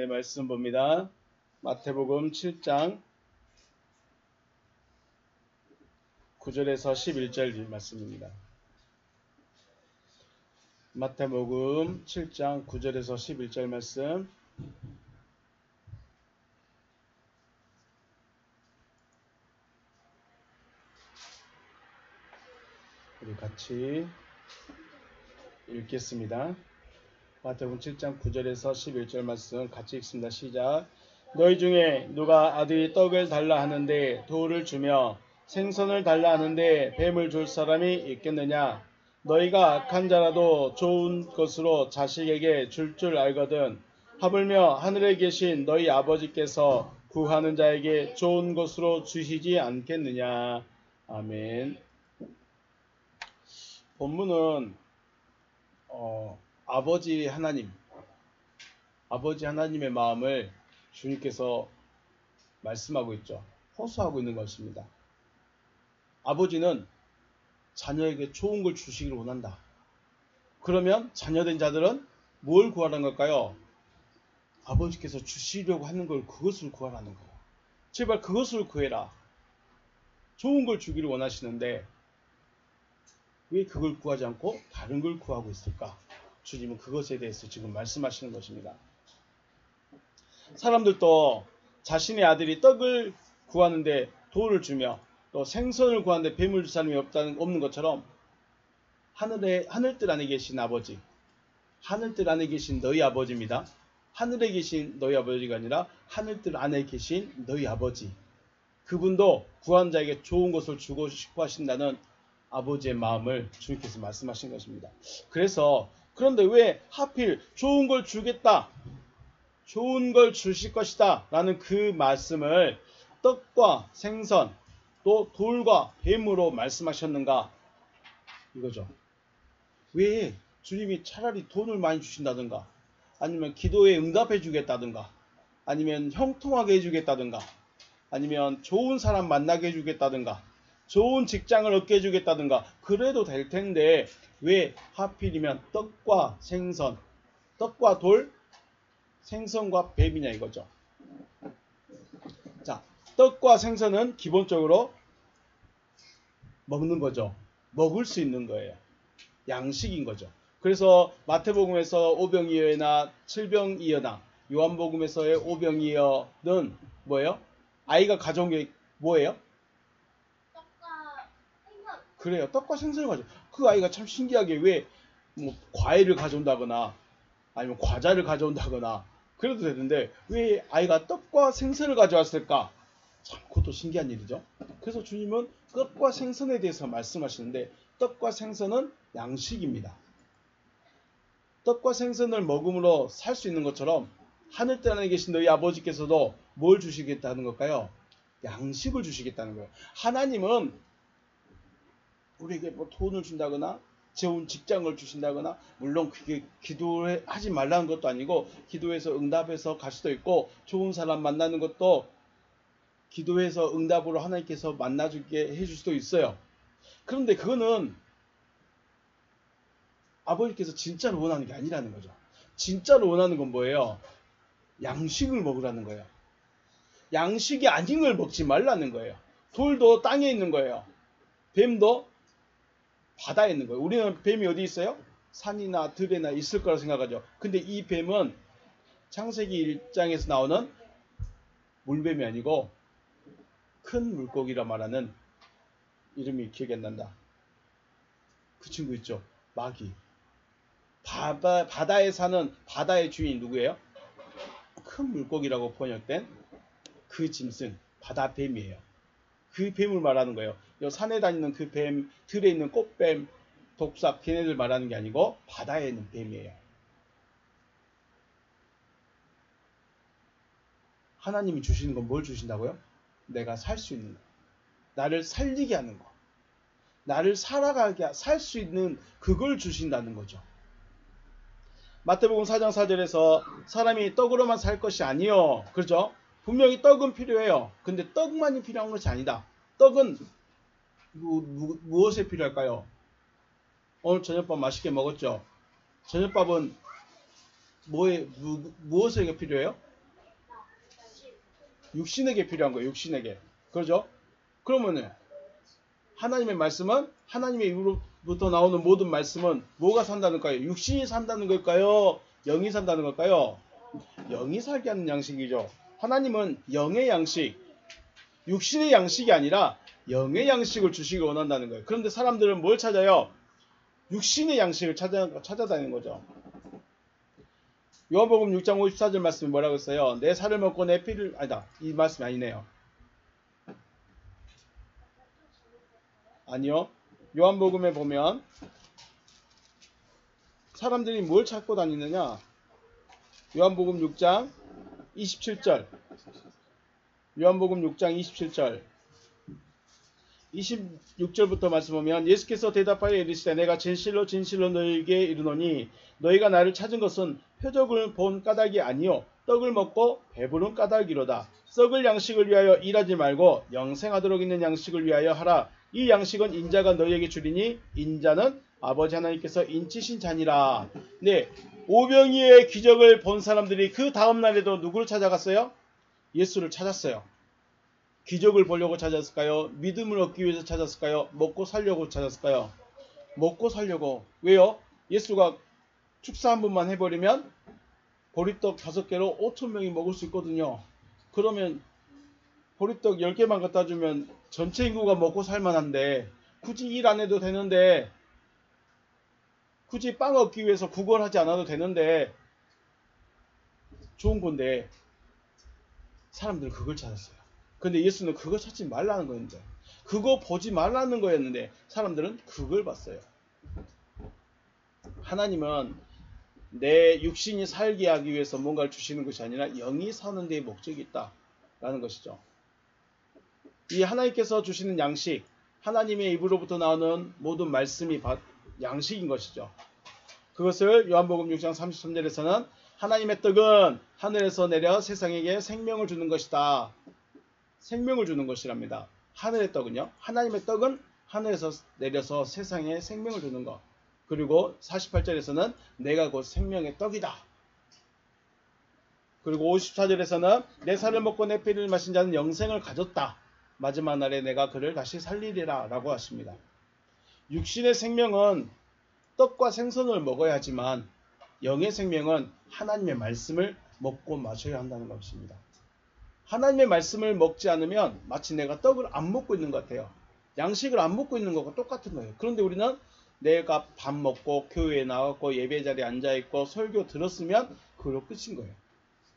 말씀 봅니다. 마태복음 7장 9절에서 11절 말씀입니다. 마태복음 7장 9절에서 11절 말씀. 우리 같이 읽겠습니다. 마태복음 7장 9절에서 11절 말씀 같이 읽습니다. 시작. 너희 중에 누가 아들이 떡을 달라 하는데 돌을 주며 생선을 달라 하는데 뱀을 줄 사람이 있겠느냐? 너희가 악한 자라도 좋은 것으로 자식에게 줄 알거든. 하물며 하늘에 계신 너희 아버지께서 구하는 자에게 좋은 것으로 주시지 않겠느냐? 아멘. 본문은 아버지 하나님의 마음을 주님께서 말씀하고 있죠. 호소하고 있는 것입니다. 아버지는 자녀에게 좋은 걸 주시기를 원한다. 그러면 자녀된 자들은 뭘 구하라는 걸까요? 아버지께서 주시려고 하는 걸 그것을 구하라는 거예요. 제발 그것을 구해라. 좋은 걸 주기를 원하시는데 왜 그걸 구하지 않고 다른 걸 구하고 있을까? 주님은 그것에 대해서 지금 말씀하시는 것입니다. 사람들도 자신의 아들이 떡을 구하는데 돌을 주며 또 생선을 구하는데 뱀을 줄 사람이 없는 것처럼 하늘뜰 안에 계신 아버지, 하늘뜰 안에 계신 너희 아버지입니다. 하늘에 계신 너희 아버지가 아니라 하늘뜰 안에 계신 너희 아버지, 그분도 구한 자에게 좋은 것을 주고 싶어 하신다는 아버지의 마음을 주님께서 말씀하신 것입니다. 그런데 왜 하필 좋은 걸 주겠다, 좋은 걸 주실 것이다 라는 그 말씀을 떡과 생선 또 돌과 뱀으로 말씀하셨는가 이거죠. 왜 주님이 차라리 돈을 많이 주신다든가 아니면 기도에 응답해 주겠다든가 아니면 형통하게 해주겠다든가 아니면 좋은 사람 만나게 해주겠다든가 좋은 직장을 얻게 해주겠다든가 그래도 될 텐데 왜 하필이면 떡과 생선, 떡과 돌, 생선과 뱀이냐 이거죠. 자, 떡과 생선은 기본적으로 먹는 거죠. 먹을 수 있는 거예요. 양식인 거죠. 그래서 마태복음에서 오병이어나 칠병이어나 요한복음에서의 오병이어는 뭐예요? 아이가 가져온 게 뭐예요? 떡과 생선. 그래요. 떡과 생선을 가져. 그 아이가 참 신기하게 왜 뭐 과일을 가져온다거나 아니면 과자를 가져온다거나 그래도 되는데 왜 아이가 떡과 생선을 가져왔을까? 참 그것도 신기한 일이죠. 그래서 주님은 떡과 생선에 대해서 말씀하시는데 떡과 생선은 양식입니다. 떡과 생선을 먹음으로 살 수 있는 것처럼 하늘뜰 안에 계신 너희 아버지께서도 뭘 주시겠다는 걸까요? 양식을 주시겠다는 거예요. 하나님은 우리에게 뭐 돈을 준다거나 좋은 직장을 주신다거나 물론 그게 기도하지 말라는 것도 아니고 기도해서 응답해서 갈 수도 있고 좋은 사람 만나는 것도 기도해서 응답으로 하나님께서 만나주게 해줄 수도 있어요. 그런데 그거는 아버지께서 진짜로 원하는 게 아니라는 거죠. 진짜로 원하는 건 뭐예요? 양식을 먹으라는 거예요. 양식이 아닌 걸 먹지 말라는 거예요. 돌도 땅에 있는 거예요. 뱀도 바다에 있는 거예요. 우리는 뱀이 어디 있어요? 산이나 들에나 있을 거라 생각하죠. 근데 이 뱀은 창세기 1장에서 나오는 물뱀이 아니고 큰 물고기라 말하는 이름이 기억이 안 난다. 그 친구 있죠. 마귀. 바다에 사는 바다의 주인이 누구예요? 큰 물고기라고 번역된 그 짐승, 바다 뱀이에요. 그 뱀을 말하는 거예요. 산에 다니는 그 뱀, 들에 있는 꽃뱀, 독삭, 걔네들 말하는 게 아니고 바다에 있는 뱀이에요. 하나님이 주시는 건 뭘 주신다고요? 내가 살 수 있는 거. 나를 살리게 하는 거. 나를 살아가게, 살 수 있는 그걸 주신다는 거죠. 마태복음 4장 4절에서 사람이 떡으로만 살 것이 아니요. 그렇죠? 분명히 떡은 필요해요. 근데 떡만이 필요한 것이 아니다. 떡은 무엇에 필요할까요? 오늘 저녁밥 맛있게 먹었죠? 저녁밥은 무엇에 필요해요? 육신에게 필요한 거예요. 육신에게. 그러죠? 그러면은 하나님의 말씀은 하나님의 입으로부터 나오는 모든 말씀은 뭐가 산다는 걸까요? 육신이 산다는 걸까요? 영이 산다는 걸까요? 영이 살게 하는 양식이죠. 하나님은 영의 양식, 육신의 양식이 아니라 영의 양식을 주시길 원한다는 거예요. 그런데 사람들은 뭘 찾아요? 육신의 양식을 찾아다니는 거죠. 요한복음 6장 54절 말씀이 뭐라고 했어요? 내 살을 먹고 내 피를 아니다. 이 말씀이 아니네요. 아니요. 요한복음에 보면 사람들이 뭘 찾고 다니느냐? 요한복음 6장 27절. 요한복음 6장 27절. 26절부터 말씀 보면 예수께서 대답하여 이르시되 내가 진실로 진실로 너희에게 이르노니 너희가 나를 찾은 것은 표적을 본 까닭이 아니요 떡을 먹고 배부른 까닭이로다. 썩을 양식을 위하여 일하지 말고 영생하도록 있는 양식을 위하여 하라. 이 양식은 인자가 너희에게 주리니 인자는 아버지 하나님께서 인치신 자니라. 네, 오병이의 기적을 본 사람들이 그 다음 날에도 누구를 찾아갔어요? 예수를 찾았어요. 기적을 보려고 찾았을까요? 믿음을 얻기 위해서 찾았을까요? 먹고 살려고 찾았을까요? 먹고 살려고. 왜요? 예수가 축사 한 번만 해버리면 보리떡 5개로 5,000명이 먹을 수 있거든요. 그러면 보리떡 10개만 갖다 주면 전체 인구가 먹고 살만한데 굳이 일 안 해도 되는데 굳이 빵 얻기 위해서 구걸하지 않아도 되는데 좋은 건데 사람들은 그걸 찾았어요. 근데 예수는 그거 찾지 말라는 거였는데 그거 보지 말라는 거였는데 사람들은 그걸 봤어요. 하나님은 내 육신이 살게 하기 위해서 뭔가를 주시는 것이 아니라 영이 사는 데에 목적이 있다라는 것이죠. 이 하나님께서 주시는 양식, 하나님의 입으로부터 나오는 모든 말씀이 양식인 것이죠. 그것을 요한복음 6장 33절에서는 하나님의 떡은 하늘에서 내려 세상에게 생명을 주는 것이다. 생명을 주는 것이랍니다. 하늘의 떡은요. 하나님의 떡은 하늘에서 내려서 세상에 생명을 주는 것. 그리고 48절에서는 내가 곧 생명의 떡이다. 그리고 54절에서는 내 살을 먹고 내 피를 마신 자는 영생을 가졌다. 마지막 날에 내가 그를 다시 살리리라 라고 하십니다. 육신의 생명은 떡과 생선을 먹어야 하지만 영의 생명은 하나님의 말씀을 먹고 마셔야 한다는 것입니다. 하나님의 말씀을 먹지 않으면 마치 내가 떡을 안 먹고 있는 것 같아요. 양식을 안 먹고 있는 것과 똑같은 거예요. 그런데 우리는 내가 밥 먹고 교회에 나갔고 예배 자리에 앉아있고 설교 들었으면 그걸로 끝인 거예요.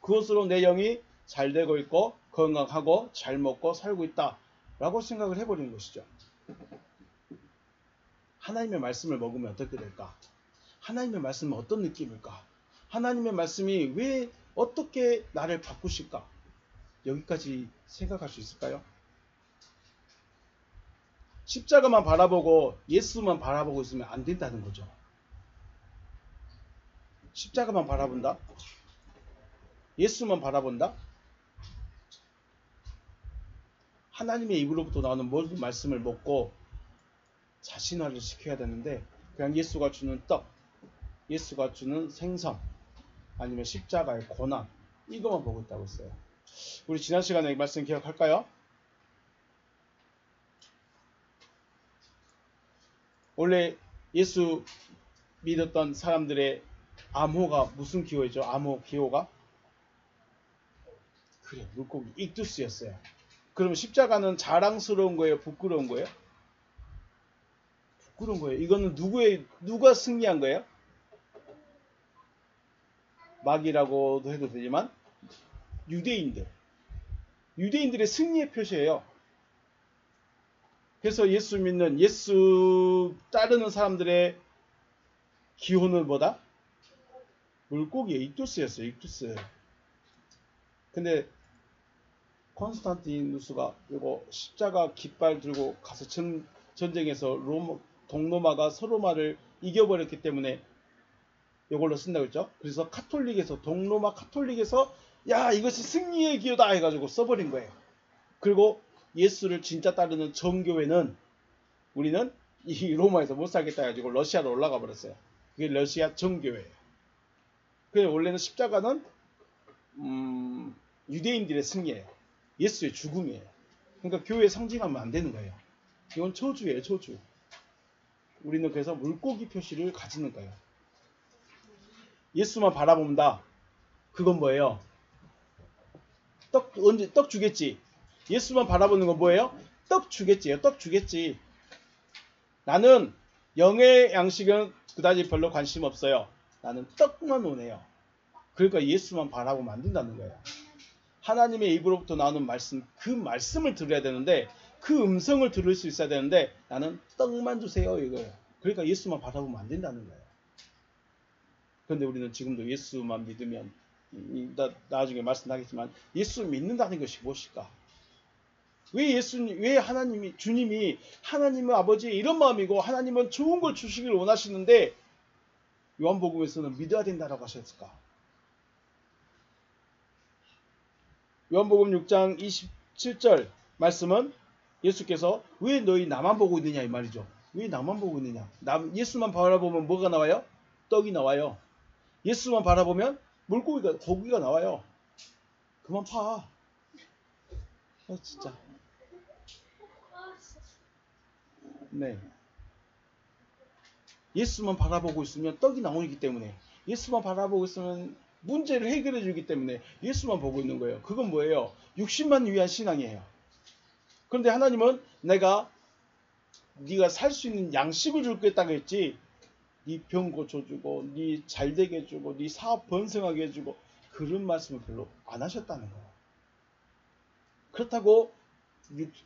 그것으로 내 영이 잘 되고 있고 건강하고 잘 먹고 살고 있다 라고 생각을 해버리는 것이죠. 하나님의 말씀을 먹으면 어떻게 될까? 하나님의 말씀은 어떤 느낌일까? 하나님의 말씀이 왜 어떻게 나를 바꾸실까? 여기까지 생각할 수 있을까요? 십자가만 바라보고 예수만 바라보고 있으면 안 된다는 거죠. 십자가만 바라본다? 예수만 바라본다? 하나님의 입으로부터 나오는 모든 말씀을 먹고 자신화를 시켜야 되는데 그냥 예수가 주는 떡, 예수가 주는 생선, 아니면 십자가의 고난 이것만 보고 있다고 했어요. 우리 지난 시간에 말씀 기억할까요? 원래 예수 믿었던 사람들의 암호가 무슨 기호이죠? 암호 기호가? 그래, 물고기 익두스였어요. 그러면 십자가는 자랑스러운 거예요? 부끄러운 거예요? 부끄러운 거예요. 이거는 누가 승리한 거예요? 마귀라고도 해도 되지만 유대인들의 승리의 표시예요. 그래서 예수 믿는 예수 따르는 사람들의 기호는 뭐다? 물고기의 익두스였어요. 익두스. 근데 콘스탄티누스가 이거 십자가 깃발 들고 가서 전쟁에서 동로마가 서로마를 이겨버렸기 때문에 이걸로 쓴다고 했죠. 그래서 동로마 카톨릭에서 야 이것이 승리의 기호다 해가지고 써버린 거예요. 그리고 예수를 진짜 따르는 정교회는 우리는 이 로마에서 못 살겠다 해가지고 러시아로 올라가 버렸어요. 그게 러시아 정교회예요. 그래서 원래는 십자가는 유대인들의 승리예요. 예수의 죽음이에요. 그러니까 교회에 상징하면 안 되는 거예요. 이건 저주예요, 저주. 우리는 그래서 물고기 표시를 가지는 거예요. 예수만 바라본다. 그건 뭐예요? 떡 주겠지. 예수만 바라보는 건 뭐예요? 떡 주겠지요. 떡 주겠지. 나는 영의 양식은 그다지 별로 관심 없어요. 나는 떡만 원해요. 그러니까 예수만 바라보면 안 된다는 거예요. 하나님의 입으로부터 나오는 말씀, 그 말씀을 들어야 되는데 그 음성을 들을 수 있어야 되는데 나는 떡만 주세요 이거예요. 그러니까 예수만 바라보면 안 된다는 거예요. 그런데 우리는 지금도 예수만 믿으면 나중에 말씀하겠지만 예수 믿는다는 것이 무엇일까? 왜 하나님이 주님이 하나님은 아버지의 이런 마음이고 하나님은 좋은 걸 주시길 원하시는데 요한복음에서는 믿어야 된다라고 하셨을까? 요한복음 6장 27절 말씀은 예수께서 왜 너희 나만 보고 있느냐 이 말이죠. 왜 나만 보고 있느냐? 예수만 바라보면 뭐가 나와요? 떡이 나와요. 예수만 바라보면 고기가 나와요. 그만 파. 진짜. 네. 예수만 바라보고 있으면 떡이 나오기 때문에 예수만 바라보고 있으면 문제를 해결해 주기 때문에 예수만 보고 있는 거예요. 그건 뭐예요? 육신만 위한 신앙이에요. 그런데 하나님은 네가 살 수 있는 양식을 줄겠다고 했지 네 병 고쳐주고 네 잘되게 해주고 네 사업 번성하게 해주고 그런 말씀을 별로 안 하셨다는 거예요. 그렇다고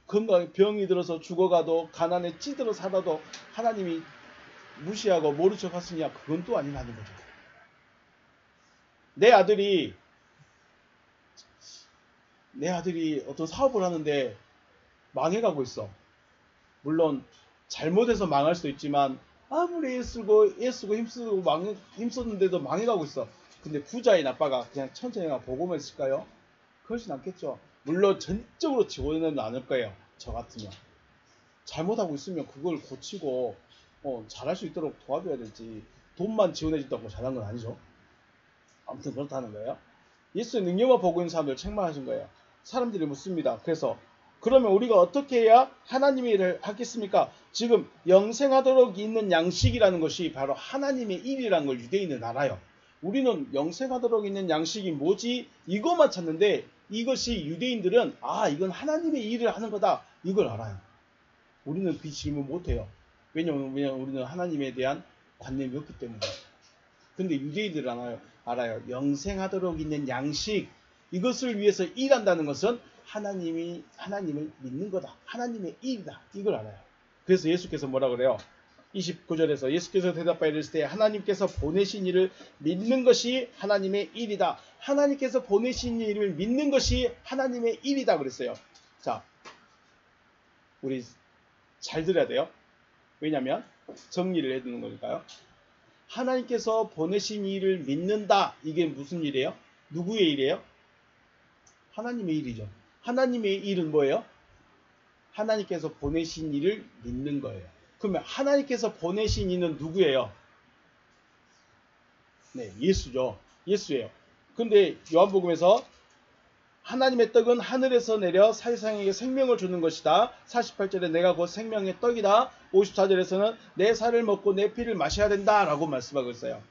건강에 병이 들어서 죽어가도 가난에 찌들어 살아도 하나님이 무시하고 모른 척 하시냐? 그건 또 아니라는 거죠. 내 아들이 어떤 사업을 하는데 망해가고 있어. 물론 잘못해서 망할 수도 있지만 아무리 애쓰고 힘썼는데도 망해가고 있어. 근데 부자인 아빠가 그냥 천천히 보고만 있을까요? 그러진 않겠죠. 물론 전적으로 지원은 않을 거예요. 저 같으면. 잘못하고 있으면 그걸 고치고 잘할 수 있도록 도와줘야 되지. 돈만 지원해준다고 잘한 건 아니죠. 아무튼 그렇다는 거예요. 예수의 능력만 보고 있는 사람들 책망하신 거예요. 사람들이 묻습니다. 그래서 그러면 우리가 어떻게 해야 하나님의 일을 하겠습니까? 지금 영생하도록 있는 양식이라는 것이 바로 하나님의 일이라는 걸 유대인은 알아요. 우리는 영생하도록 있는 양식이 뭐지? 이것만 찾는데 이것이 유대인들은 이건 하나님의 일을 하는 거다. 이걸 알아요. 우리는 그 질문 못해요. 왜냐면 우리는 하나님에 대한 관념이 없기 때문에. 근데 유대인들은 알아요. 영생하도록 있는 양식, 이것을 위해서 일한다는 것은 하나님을 믿는 거다. 하나님의 일이다. 이걸 알아요. 그래서 예수께서 뭐라 그래요? 29절에서 예수께서 대답하여 이르실 때 하나님께서 보내신 일을 믿는 것이 하나님의 일이다. 하나님께서 보내신 일을 믿는 것이 하나님의 일이다 그랬어요. 자, 우리 잘 들어야 돼요. 왜냐하면 정리를 해두는 거니까요. 하나님께서 보내신 일을 믿는다. 이게 무슨 일이에요? 누구의 일이에요? 하나님의 일이죠. 하나님의 일은 뭐예요? 하나님께서 보내신 일을 믿는 거예요. 그러면 하나님께서 보내신 이는 누구예요? 네, 예수죠. 예수예요. 근데 요한복음에서 하나님의 떡은 하늘에서 내려 세상에게 생명을 주는 것이다. 48절에 내가 곧 생명의 떡이다. 54절에서는 내 살을 먹고 내 피를 마셔야 된다 라고 말씀하고 있어요.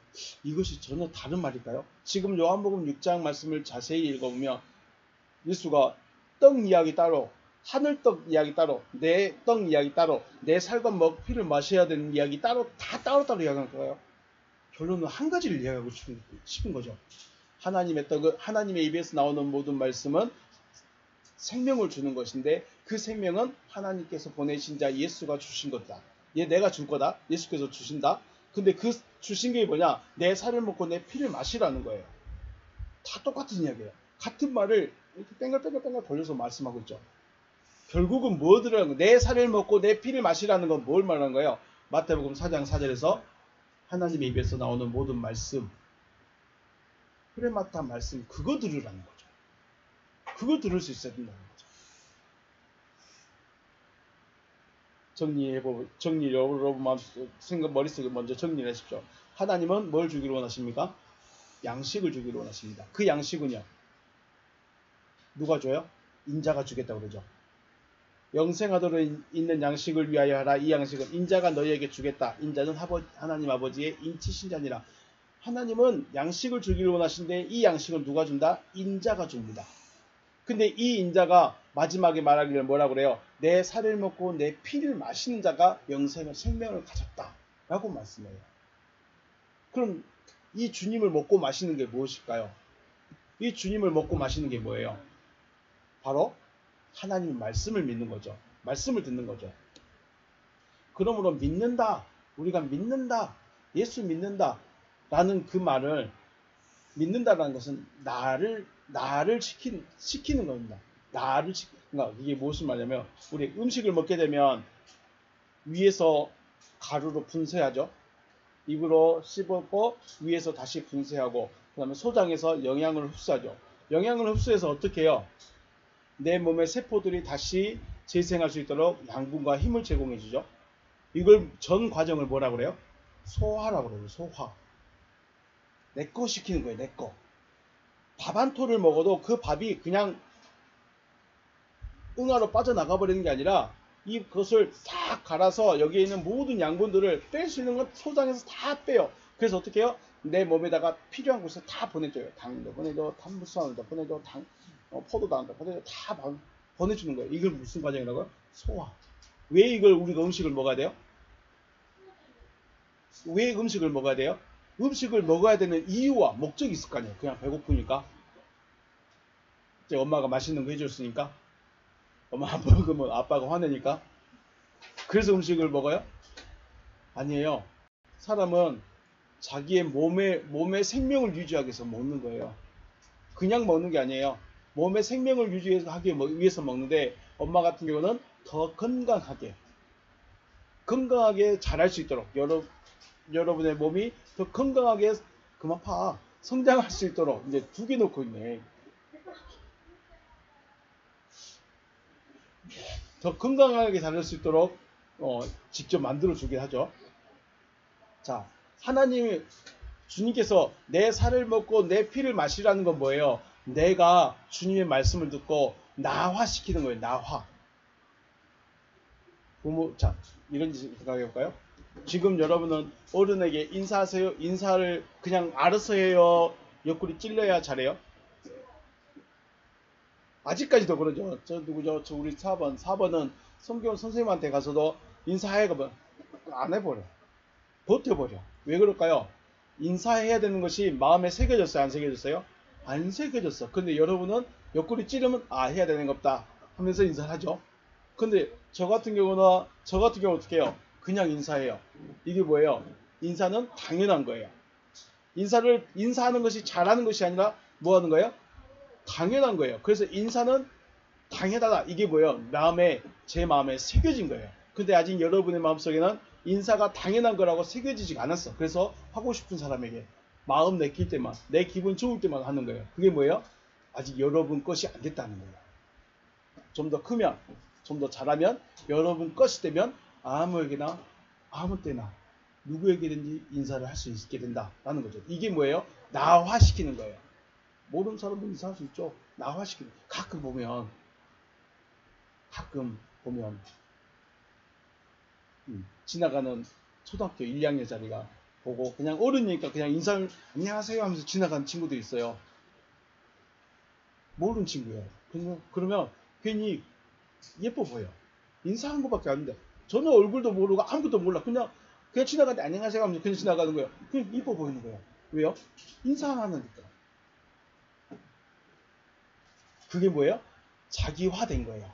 이것이 전혀 다른 말일까요? 지금 요한복음 6장 말씀을 자세히 읽어보면 예수가 떡 이야기 따로, 하늘떡 이야기 따로, 내 떡 이야기 따로, 내 살과 피를 마셔야 되는 이야기 따로 다 따로따로 이야기하는 거예요. 결론은 한 가지를 이야기하고 싶은 거죠. 하나님의 떡은 하나님의 입에서 나오는 모든 말씀은 생명을 주는 것인데 그 생명은 하나님께서 보내신 자 예수가 주신 거다. 내가 줄 거다. 예수께서 주신다. 근데 그 주신 게 뭐냐? 내 살을 먹고 내 피를 마시라는 거예요. 다 똑같은 이야기예요. 같은 말을 이렇게 땡글땡글 돌려서 말씀하고 있죠. 결국은 뭐더라는 거예요? 내 살을 먹고 내 피를 마시라는 건 뭘 말하는 거예요? 마태복음 4장 4절에서 하나님의 입에서 나오는 모든 말씀, 프레마타 말씀, 그거 들으라는 거죠. 그거 들을 수 있어야 된다는 거죠. 여러분 머릿속에 먼저 정리를 하십시오. 하나님은 뭘 주기를 원하십니까? 양식을 주기를 원하십니다. 그 양식은요? 누가 줘요? 인자가 주겠다고 그러죠. 영생하도록 있는 양식을 위하여 하라. 이 양식은 인자가 너희에게 주겠다. 인자는 하나님 아버지의 인치신 자니라. 하나님은 양식을 주기를 원하시는데 이 양식은 누가 준다? 인자가 줍니다. 근데 이 인자가 마지막에 말하기를 뭐라 그래요? 내 살을 먹고 내 피를 마시는 자가 영생의 생명을 가졌다 라고 말씀해요. 그럼 이 주님을 먹고 마시는 게 무엇일까요? 이 주님을 먹고 마시는 게 뭐예요? 바로 하나님 말씀을 믿는 거죠. 말씀을 듣는 거죠. 그러므로 믿는다, 우리가 믿는다, 예수 믿는다 라는 그 말을, 믿는다라는 것은 나를 시키는 겁니다. 그러니까 이게 무슨 말이냐면, 우리 음식을 먹게 되면 위에서 가루로 분쇄하죠. 입으로 씹었고 위에서 다시 분쇄하고, 그 다음에 소장에서 영양을 흡수하죠. 영양을 흡수해서 어떻게 해요? 내 몸의 세포들이 다시 재생할 수 있도록 양분과 힘을 제공해 주죠. 이걸 전 과정을 뭐라 그래요? 소화라고 그래요. 소화. 내 거 시키는 거예요. 내 거. 밥 한 톨을 먹어도 그 밥이 그냥 응아로 빠져나가 버리는 게 아니라 이것을 싹 갈아서 여기에 있는 모든 양분들을 뺄 수 있는 건 소장에서 다 빼요. 그래서 어떻게 해요? 내 몸에다가 필요한 곳에 다 보내줘요. 당도 보내줘, 탄수화물도 보내줘, 포도당도 보내줘, 다 보내주는 거예요. 이걸 무슨 과정이라고요? 소화. 왜 이걸 우리가 음식을 먹어야 돼요? 왜 음식을 먹어야 돼요? 음식을 먹어야 되는 이유와 목적이 있을 거 아니에요. 그냥 배고프니까. 이제 엄마가 맛있는 거 해줬으니까. 엄마 안 먹으면 아빠가 화내니까. 그래서 음식을 먹어요? 아니에요. 사람은 자기의 몸의 생명을 유지하기 위해서 먹는 거예요. 그냥 먹는 게 아니에요. 몸의 생명을 유지하기 위해서 먹는데, 엄마 같은 경우는 더 건강하게 자랄 수 있도록, 여러분의 몸이 더 건강하게, 그만 파, 성장할 수 있도록 이제 두 개 놓고 있네. 더 건강하게 자랄 수 있도록 직접 만들어 주긴 하죠. 자, 주님께서 내 살을 먹고 내 피를 마시라는 건 뭐예요? 내가 주님의 말씀을 듣고 나화시키는 거예요. 나화. 자, 이런 짓 생각해 볼까요? 지금 여러분은 어른에게 인사하세요. 인사를 그냥 알아서 해요. 옆구리 찔러야 잘해요? 아직까지도 그러죠. 저 누구죠? 저 우리 4번은 성경 선생님한테 가서도 인사해 가면 안 해버려. 버텨버려. 왜 그럴까요? 인사해야 되는 것이 마음에 새겨졌어요? 안 새겨졌어요? 안 새겨졌어. 근데 여러분은 옆구리 찌르면 해야 되는 거 없다 하면서 인사를 하죠. 근데 저 같은 경우는 어떻게 해요? 그냥 인사해요. 이게 뭐예요? 인사는 당연한 거예요. 인사하는 것이 잘하는 것이 아니라 뭐 하는 거예요? 당연한 거예요. 그래서 인사는 당연하다. 이게 뭐예요? 제 마음에 새겨진 거예요. 근데 아직 여러분의 마음속에는 인사가 당연한 거라고 새겨지지 않았어. 그래서 하고 싶은 사람에게 마음 내킬 때만, 내 기분 좋을 때만 하는 거예요. 그게 뭐예요? 아직 여러분 것이 안 됐다는 거예요. 좀 더 크면, 좀 더 잘하면, 여러분 것이 되면 아무에게나 아무 때나 누구에게든지 인사를 할 수 있게 된다라는 거죠. 이게 뭐예요? 나화시키는 거예요. 모르는 사람도 인사할 수 있죠. 나화시키는. 가끔 보면 지나가는 초등학교 1, 2학년짜리가 보고 그냥 어른이니까 그냥 인사를 안녕하세요 하면서 지나가는 친구도 있어요. 모르는 친구예요. 그러면 괜히 예뻐 보여. 인사한 것밖에 안 돼. 저는 얼굴도 모르고 아무것도 몰라. 그냥 지나가는데 안녕하세요 하면서 그냥 지나가는 거예요. 그냥 예뻐 보이는 거예요. 왜요? 인사하니까. 그게 뭐예요? 자기화된 거예요.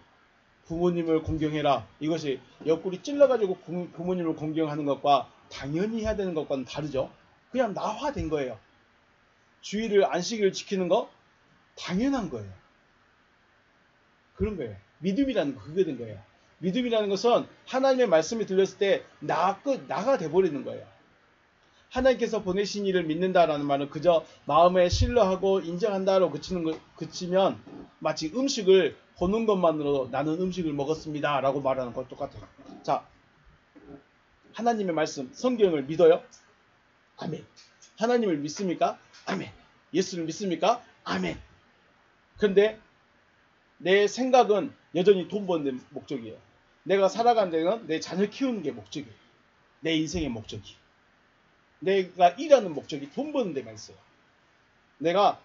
부모님을 공경해라. 이것이 옆구리 찔러가지고 부모님을 공경하는 것과 당연히 해야 되는 것과는 다르죠. 그냥 나화된 거예요. 안식일을 지키는 거 당연한 거예요. 그런 거예요. 믿음이라는 거 그게 된 거예요. 믿음이라는 것은 하나님의 말씀이 들렸을 때 나가 돼버리는 거예요. 하나님께서 보내신 이를 믿는다라는 말은 그저 마음에 신뢰하고 인정한다로 그치면 마치 음식을 보는 것만으로도 나는 음식을 먹었습니다 라고 말하는 것 똑같아요. 자, 하나님의 말씀, 성경을 믿어요? 아멘. 하나님을 믿습니까? 아멘. 예수를 믿습니까? 아멘. 그런데 내 생각은 여전히 돈 버는 데 목적이에요. 내가 살아가는 데는 내 자녀 키우는 게 목적이에요. 내 인생의 목적이. 내가 일하는 목적이 돈 버는 데만 있어요. 내가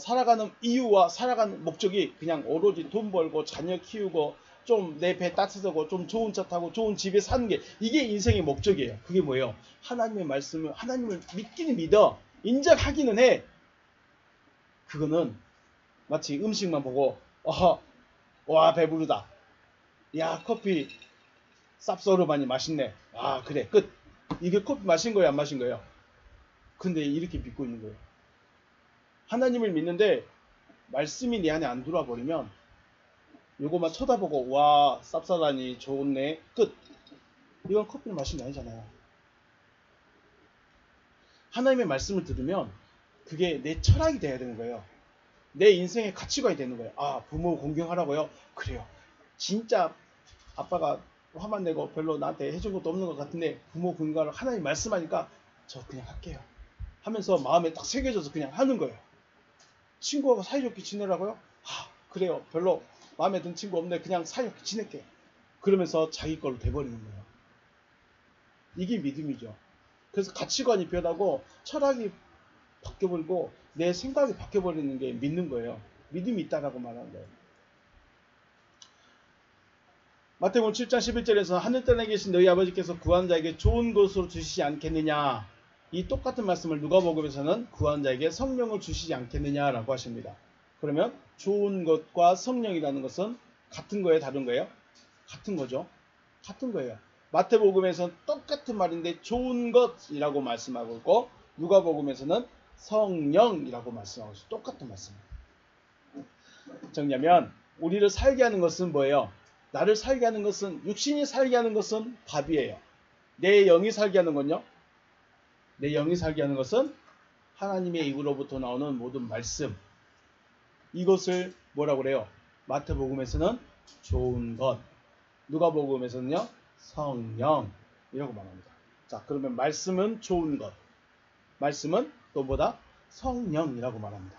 살아가는 이유와 살아가는 목적이 그냥 오로지 돈 벌고 자녀 키우고 좀 내 배 따뜻하고 좀 좋은 차 타고 좋은 집에 사는 게 이게 인생의 목적이에요. 그게 뭐예요? 하나님의 말씀을 하나님을 믿기는 믿어 인정하기는 해. 그거는 마치 음식만 보고 와 배부르다. 야 커피 쌉싸름하니 맛있네. 아 그래 끝. 이게 커피 마신 거예요 안 마신 거예요? 근데 이렇게 믿고 있는 거예요. 하나님을 믿는데 말씀이 내 안에 안 들어와 버리면 요거만 쳐다보고 와 쌉싸라니 좋네 끝. 이건 커피를 마신 게 아니잖아요. 하나님의 말씀을 들으면 그게 내 철학이 돼야 되는 거예요. 내 인생의 가치관이 되는 거예요. 아 부모 공경하라고요? 그래요. 진짜 아빠가 화만 내고 별로 나한테 해준 것도 없는 것 같은데 부모 공경하라고 하나님 말씀하니까 저 그냥 할게요 하면서 마음에 딱 새겨져서 그냥 하는 거예요. 친구하고 사이좋게 지내라고요? 아 그래요. 별로 마음에 든 친구 없네. 그냥 사이좋게 지낼게. 그러면서 자기 걸로 돼버리는 거예요. 이게 믿음이죠. 그래서 가치관이 변하고 철학이 바뀌어버리고 내 생각이 바뀌어버리는 게 믿는 거예요. 믿음이 있다라고 말하는 거예요. 마태복음 7장 11절에서 하늘땅에 계신 너희 아버지께서 구한 자에게 좋은 것으로 주시지 않겠느냐. 이 똑같은 말씀을 누가복음에서는 구한 자에게 성령을 주시지 않겠느냐라고 하십니다. 그러면 좋은 것과 성령이라는 것은 같은 거예요? 다른 거예요? 같은 거죠. 같은 거예요. 마태복음에서는 똑같은 말인데 좋은 것이라고 말씀하고 있고 누가복음에서는 성령이라고 말씀하고 있어요. 똑같은 말씀입니다. 정리하면 우리를 살게 하는 것은 뭐예요? 나를 살게 하는 것은 육신이 살게 하는 것은 밥이에요. 내 영이 살게 하는 건요? 내 영이 살게 하는 것은 하나님의 입으로부터 나오는 모든 말씀. 이것을 뭐라고 그래요? 마태복음에서는 좋은 것, 누가복음에서는요 성령이라고 말합니다. 자 그러면 말씀은 좋은 것, 말씀은 또 뭐다? 성령이라고 말합니다.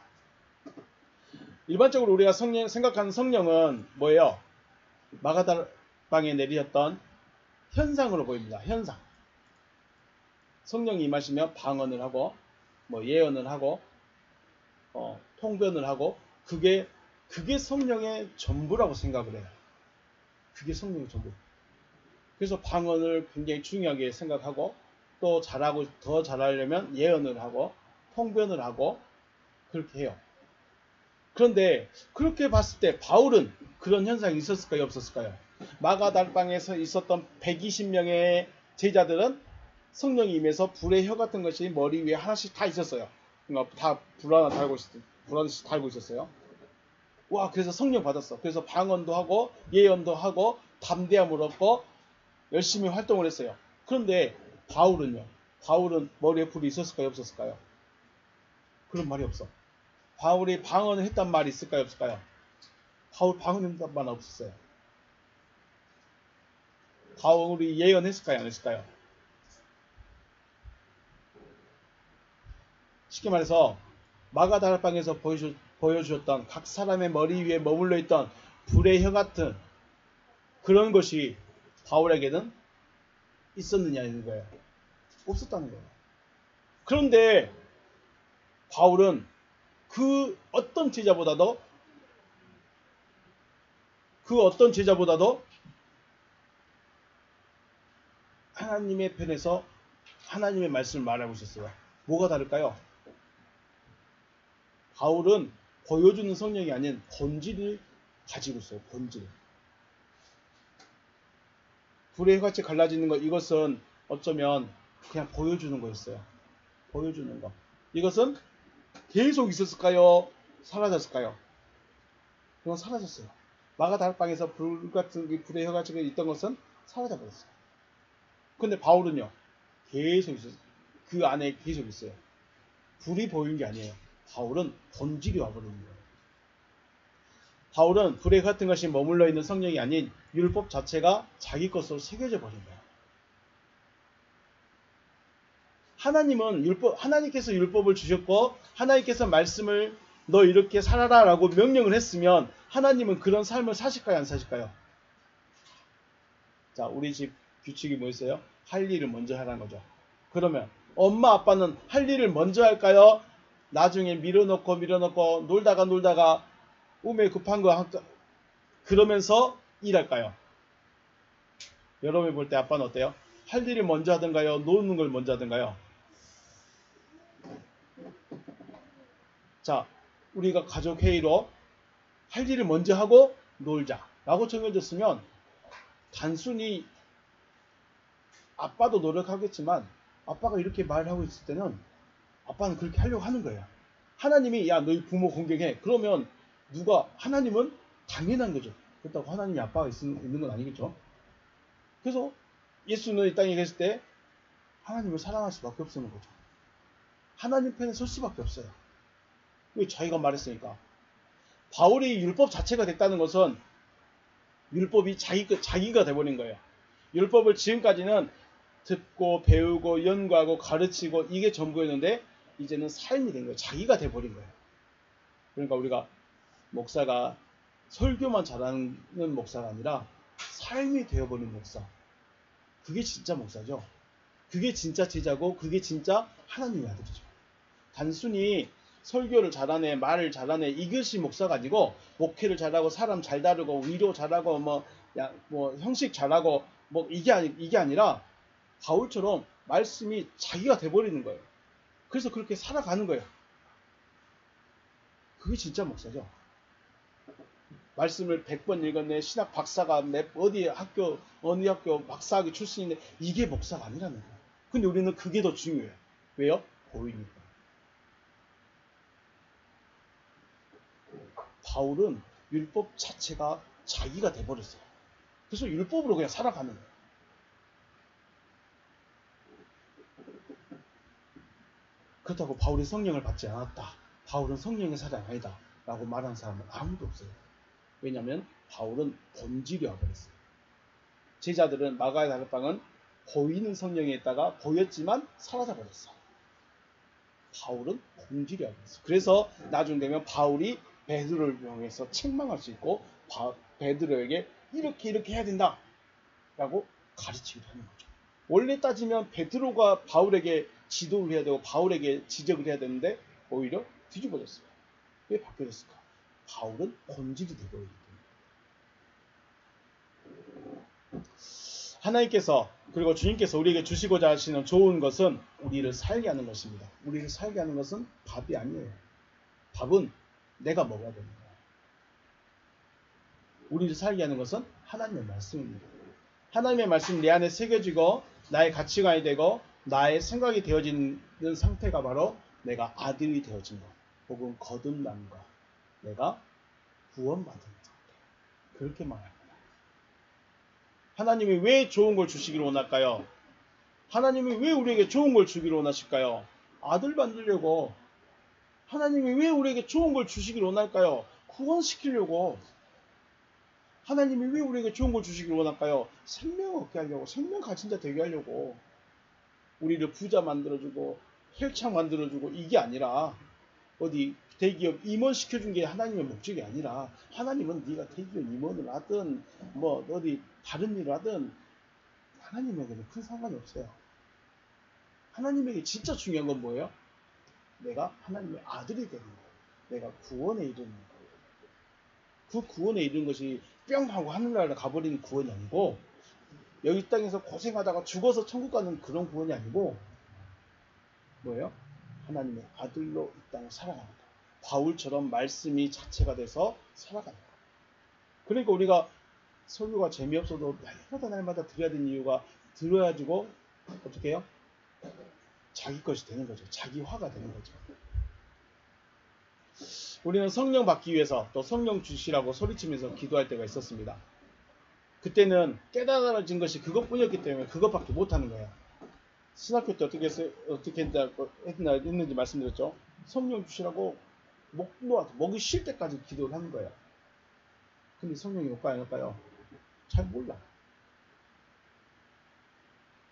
일반적으로 우리가 생각하는 성령은 뭐예요? 마가다락방에 내리셨던 현상으로 보입니다. 현상. 성령이 임하시면 방언을 하고 예언을 하고 통변을 하고 그게 성령의 전부라고 생각을 해요. 그게 성령의 전부. 그래서 방언을 굉장히 중요하게 생각하고 또 더 잘하려면 예언을 하고 통변을 하고 그렇게 해요. 그런데 그렇게 봤을 때 바울은 그런 현상이 있었을까요? 없었을까요? 마가다락방에서 있었던 120명의 제자들은 성령이 임해서 불의 혀 같은 것이 머리 위에 하나씩 다 있었어요. 그러니까 다 불 하나 달고 있었어요. 와 그래서 성령 받았어. 그래서 방언도 하고 예언도 하고 담대함을 얻고 열심히 활동을 했어요. 그런데 바울은요? 바울은 머리에 불이 있었을까요? 없었을까요? 그런 말이 없어. 바울이 방언을 했단 말이 있을까요? 없을까요? 바울 방언했단 말은 없었어요. 바울이 예언했을까요? 안 했을까요? 쉽게 말해서 마가다락방에서 보여주셨던 각 사람의 머리 위에 머물러 있던 불의 혀 같은 그런 것이 바울에게는 있었느냐는 거예요. 없었다는 거예요. 그런데 바울은 그 어떤 제자보다도 하나님의 편에서 하나님의 말씀을 말하고 있었어요. 뭐가 다를까요? 바울은 보여주는 성령이 아닌 본질을 가지고 있어요. 본질. 불의 혀같이 갈라지는 것, 이것은 어쩌면 그냥 보여주는 거였어요. 보여주는 거. 이것은 계속 있었을까요? 사라졌을까요? 그건 사라졌어요. 마가다락방에서 불 같은 불의 혀같이 있던 것은 사라져 버렸어요. 근데 바울은요, 계속 있었어요. 그 안에 계속 있어요. 불이 보이는 게 아니에요. 바울은 본질이 와버리는 거예요. 바울은 불의 같은 것이 머물러 있는 성령이 아닌 율법 자체가 자기 것으로 새겨져 버린 거예요. 하나님께서 율법을 주셨고 하나님께서 말씀을 너 이렇게 살아라 라고 명령을 했으면 하나님은 그런 삶을 사실까요, 안 사실까요? 자, 우리 집 규칙이 뭐였어요? 할 일을 먼저 하라는 거죠. 그러면 엄마 아빠는 할 일을 먼저 할까요? 나중에 밀어넣고 놀다가 꿈에 급한 거 그러면서 일할까요? 여러분이 볼 때 아빠는 어때요? 할 일을 먼저 하든가요? 노는 걸 먼저 하든가요? 자, 우리가 가족 회의로 할 일을 먼저 하고 놀자 라고 정해졌으면 단순히 아빠도 노력하겠지만 아빠가 이렇게 말을 하고 있을 때는 아빠는 그렇게 하려고 하는 거예요. 하나님이 야 너희 부모 공경해. 그러면 하나님은 당연한 거죠. 그렇다고 하나님이 아빠가 있는 건 아니겠죠. 그래서 예수는 이 땅에 계실 때 하나님을 사랑할 수밖에 없는 거죠. 하나님 편에 설 수밖에 없어요. 왜? 자기가 말했으니까. 바울이 율법 자체가 됐다는 것은 율법이 자기가 돼버린 거예요. 율법을 지금까지는 듣고 배우고 연구하고 가르치고 이게 전부였는데 이제는 삶이 된 거예요. 자기가 돼버린 거예요. 그러니까 우리가 목사가 설교만 잘하는 목사가 아니라 삶이 되어버린 목사. 그게 진짜 목사죠. 그게 진짜 제자고 그게 진짜 하나님의 아들이죠. 단순히 설교를 잘하네, 말을 잘하네 이것이 목사가 아니고 목회를 잘하고 사람 잘 다루고 위로 잘하고 뭐 형식 잘하고 뭐 이게 아니라 바울처럼 말씀이 자기가 돼버리는 거예요. 그래서 그렇게 살아가는 거예요. 그게 진짜 목사죠. 말씀을 100번 읽었네. 신학 박사가 어느 학교 박사학위 출신인데 이게 목사가 아니라는 거예요. 근데 우리는 그게 더 중요해요. 왜요? 보이니까. 바울은 율법 자체가 자기가 돼버렸어요. 그래서 율법으로 그냥 살아가는 거예요. 그렇다고 바울이 성령을 받지 않았다. 바울은 성령의 사람이 아니다. 라고 말하는 사람은 아무도 없어요. 왜냐하면 바울은 본질이 와버렸어요. 제자들은 마가의 다락방은 보이는 성령에 있다가 보였지만 사라져버렸어요. 바울은 본질이 와버렸어요. 그래서 나중 되면 바울이 베드로를 이용해서 책망할 수 있고 베드로에게 이렇게 해야 된다 라고 가르치기도 하는 거죠. 원래 따지면 베드로가 바울에게 지도를 해야 되고 바울에게 지적을 해야 되는데 오히려 뒤집어졌어요. 왜 바뀌어졌을까? 바울은 본질이 되버리기 때문에. 하나님께서 그리고 주님께서 우리에게 주시고자 하시는 좋은 것은 우리를 살게 하는 것입니다. 우리를 살게 하는 것은 밥이 아니에요. 밥은 내가 먹어야 되는 거예요. 우리를 살게 하는 것은 하나님의 말씀입니다. 하나님의 말씀이 내 안에 새겨지고 나의 가치관이 되고 나의 생각이 되어지는 상태가 바로 내가 아들이 되어진 것 혹은 거듭난 것 내가 구원받은 상태 그렇게 말합니다. 하나님이 왜 좋은 걸 주시기를 원할까요? 하나님이 왜 우리에게 좋은 걸 주기를 원하실까요? 아들 만들려고. 하나님이 왜 우리에게 좋은 걸 주시기를 원할까요? 구원시키려고. 하나님이 왜 우리에게 좋은 걸 주시기를 원할까요? 생명 얻게 하려고. 생명 가진 자 되게 하려고. 우리를 부자 만들어주고 헬창 만들어주고 이게 아니라 어디 대기업 임원 시켜준 게 하나님의 목적이 아니라 하나님은 네가 대기업 임원을 하든 뭐 어디 다른 일을 하든 하나님에게는 큰 상관이 없어요. 하나님에게 진짜 중요한 건 뭐예요? 내가 하나님의 아들이 되는 거예요. 내가 구원에 이르는 거예요. 그 구원에 이르는 것이 뿅 하고 하늘나라를 가버리는 구원이 아니고 여기 땅에서 고생하다가 죽어서 천국 가는 그런 구원이 아니고 뭐예요? 하나님의 아들로 이 땅을 살아가는 거예요. 바울처럼 말씀이 자체가 돼서 살아가는 거예요. 그러니까 우리가 설교가 재미없어도 날마다 들어야 되는 이유가 들어야지고 어떻게 해요? 자기 것이 되는 거죠. 자기화가 되는 거죠. 우리는 성령 받기 위해서 또 성령 주시라고 소리치면서 기도할 때가 있었습니다. 그때는 깨달아진 것이 그것뿐이었기 때문에 그것밖에 못하는 거예요. 신학교 때 어떻게 했는지 말씀드렸죠. 성령 주시라고 목 놓아서 목이 쉴 때까지 기도를 하는 거예요. 근데 성령이 올까요 안 올까요? 잘 몰라.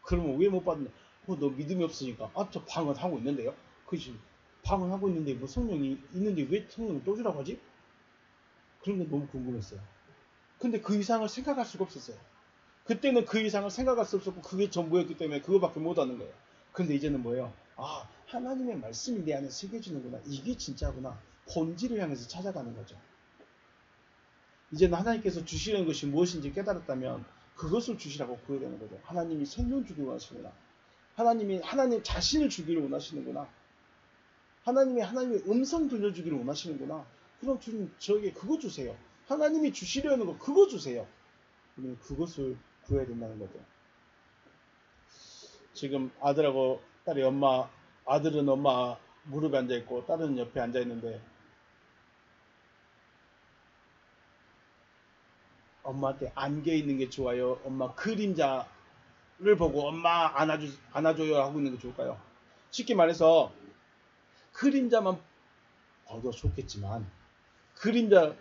그러면 왜 못 받느냐? 너 믿음이 없으니까 저 방언 하고 있는데요. 그지? 방언하고 있는데 뭐 성령이 있는데 왜 성령을 또 주라고 하지? 그런 게 너무 궁금했어요. 근데 그 이상을 생각할 수가 없었어요. 그때는 그 이상을 생각할 수 없었고 그게 전부였기 때문에 그거밖에 못하는 거예요. 근데 이제는 뭐예요? 아, 하나님의 말씀이 내 안에 새겨지는구나. 이게 진짜구나. 본질을 향해서 찾아가는 거죠. 이제는 하나님께서 주시는 것이 무엇인지 깨달았다면 그것을 주시라고 구해야 되는 거죠. 하나님이 생명 주기를 원하시는구나. 하나님 자신을 주기를 원하시는구나. 하나님의 음성 들려주기를 원하시는구나. 그럼 주님 저에게 그거 주세요. 하나님이 주시려는 거 그거 주세요. 우리는 그것을 구해야 된다는 거죠. 지금 아들하고 딸이 아들은 엄마 무릎에 앉아 있고 딸은 옆에 앉아 있는데 엄마한테 안겨 있는 게 좋아요? 엄마 그림자를 보고 엄마 안아줘요 하고 있는 게 좋을까요? 쉽게 말해서 그림자만 봐도 좋겠지만 그림자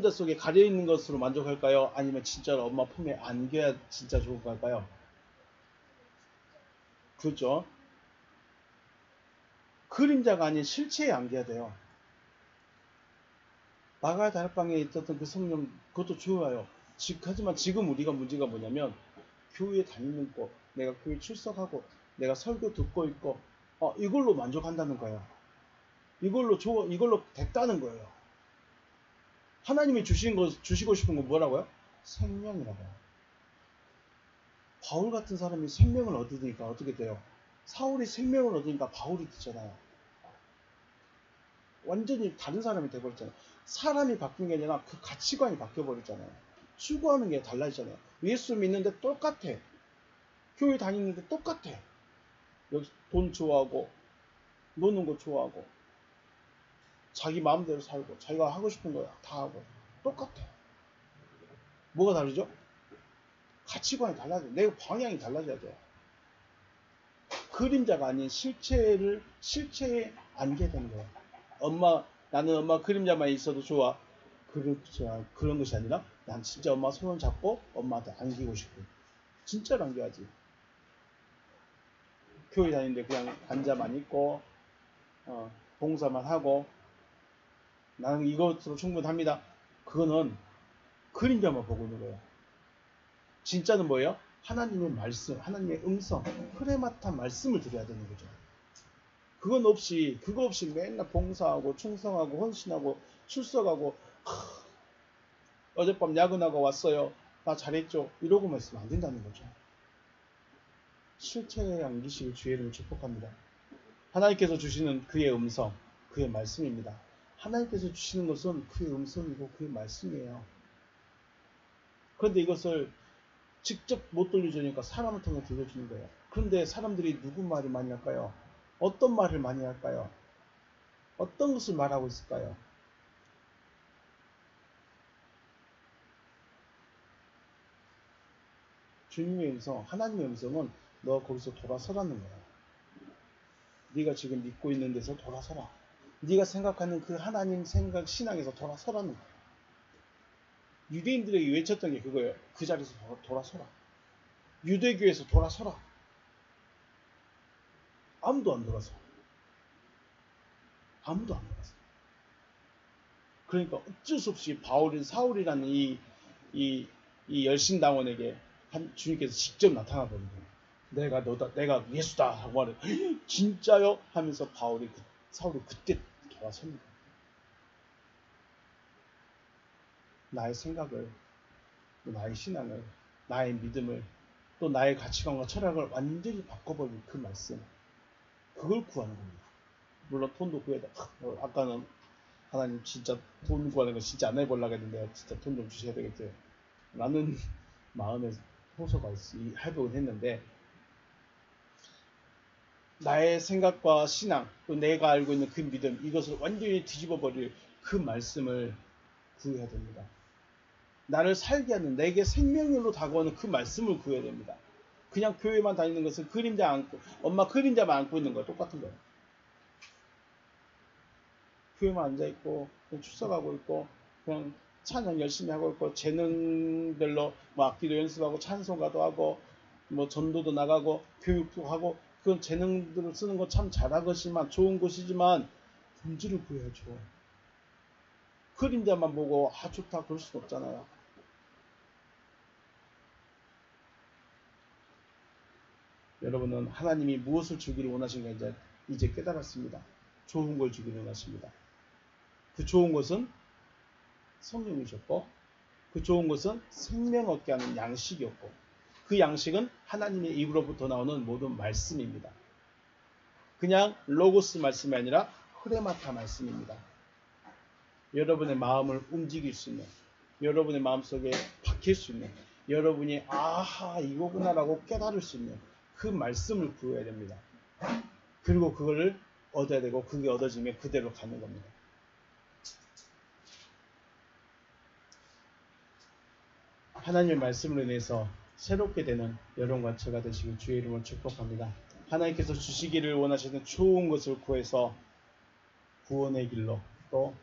속에 가려 있는 것으로 만족할까요? 아니면 진짜로 엄마 품에 안겨야 진짜 좋은 걸까요? 그렇죠? 그림자가 아닌 실체에 안겨야 돼요. 마가의 다락방에 있었던 그 성령 그것도 좋아요. 하지만 지금 우리가 문제가 뭐냐면 교회에 다니는 거, 내가 교회 출석하고 내가 설교 듣고 있고 이걸로 만족한다는 거예요. 이걸로 됐다는 거예요. 하나님이 주시고 싶은 건 뭐라고요? 생명이라고요. 바울 같은 사람이 생명을 얻으니까 어떻게 돼요? 사울이 생명을 얻으니까 바울이 되잖아요. 완전히 다른 사람이 돼버렸잖아요. 사람이 바뀐 게 아니라 그 가치관이 바뀌어버렸잖아요. 추구하는 게 달라지잖아요. 예수 믿는데 똑같아. 교회 다니는데 똑같아. 여기 돈 좋아하고 노는 거 좋아하고 자기 마음대로 살고 자기가 하고 싶은 거 다 하고 똑같아. 뭐가 다르죠? 가치관이 달라져요. 내 방향이 달라져야 돼요. 그림자가 아닌 실체에 안게 되는 거예요. 나는 엄마 그림자만 있어도 좋아. 그런 것이 아니라 난 진짜 엄마 손을 잡고 엄마한테 안기고 싶고 진짜로 안겨야지. 교회 다니는데 그냥 앉아만 있고 봉사만 하고 나는 이것으로 충분합니다. 그거는 그림자만 보고 있는 거예요. 진짜는 뭐예요? 하나님의 말씀, 하나님의 음성, 흐레마탄 말씀을 들어야 되는 거죠. 그거 없이 맨날 봉사하고 충성하고 헌신하고 출석하고 어젯밤 야근하고 왔어요. 나 잘했죠. 이러고만 있으면 안 된다는 거죠. 실체에 안기시길 주의 이름을 축복합니다. 하나님께서 주시는 그의 음성, 그의 말씀입니다. 하나님께서 주시는 것은 그의 음성이고 그의 말씀이에요. 그런데 이것을 직접 못 들려주니까 사람을 통해 들려주는 거예요. 그런데 사람들이 누구 말을 많이 할까요? 어떤 말을 많이 할까요? 어떤 것을 말하고 있을까요? 주님의 음성, 하나님의 음성은 너 거기서 돌아서라는 거야. 네가 지금 믿고 있는 데서 돌아서라. 네가 생각하는 그 하나님 생각 신앙에서 돌아서라는 거야. 유대인들에게 외쳤던 게 그거예요. 그 자리에서 돌아서라. 유대교에서 돌아서라. 아무도 안 돌아서. 아무도 안 돌아서. 그러니까 어쩔 수 없이 사울이라는 이 열심당원에게 주님께서 직접 나타나 버린 거예요. 내가 예수다 하고 말해. 진짜요? 하면서 사울이 그때 돌아섭니다. 나의 생각을, 또 나의 신앙을, 나의 믿음을, 또 나의 가치관과 철학을 완전히 바꿔버린 그 말씀. 그걸 구하는 겁니다. 물론 돈도 구해야 돼. 아까는 하나님 진짜 돈 구하는 거 진짜 안 해보려고 했는데 진짜 돈 좀 주셔야 되겠어요. 라는 마음에 호소가 해보긴 했는데 나의 생각과 신앙, 또 내가 알고 있는 그 믿음, 이것을 완전히 뒤집어버릴 그 말씀을 구해야 됩니다. 나를 살게 하는, 내게 생명으로 다가오는 그 말씀을 구해야 됩니다. 그냥 교회만 다니는 것은 엄마 그림자만 안고 있는 거예요. 똑같은 거예요. 교회만 앉아있고, 그냥 출석하고 있고, 그냥 찬양 열심히 하고 있고, 재능별로 뭐 악기도 연습하고, 찬송가도 하고, 뭐 전도도 나가고, 교육도 하고, 그건 재능들을 쓰는 거 참 잘한 것이지만 좋은 것이지만 본질을 구해야죠. 그림자만 보고 좋다 그럴 수는 없잖아요. 여러분은 하나님이 무엇을 주기를 원하시는가 이제 깨달았습니다. 좋은 걸 주기를 원하십니다. 그 좋은 것은 성령이셨고 그 좋은 것은 생명 얻게 하는 양식이었고 그 양식은 하나님의 입으로부터 나오는 모든 말씀입니다. 그냥 로고스 말씀이 아니라 흐레마타 말씀입니다. 여러분의 마음을 움직일 수 있는, 여러분의 마음속에 박힐 수 있는, 여러분이 아하 이거구나라고 깨달을 수 있는 그 말씀을 구해야 됩니다. 그리고 그걸 얻어야 되고 그게 얻어지면 그대로 가는 겁니다. 하나님의 말씀으로 인해서 새롭게 되는 여러분과 제가 되시길 주의 이름으로 축복합니다. 하나님께서 주시기를 원하시는 좋은 것을 구해서 구원의 길로 또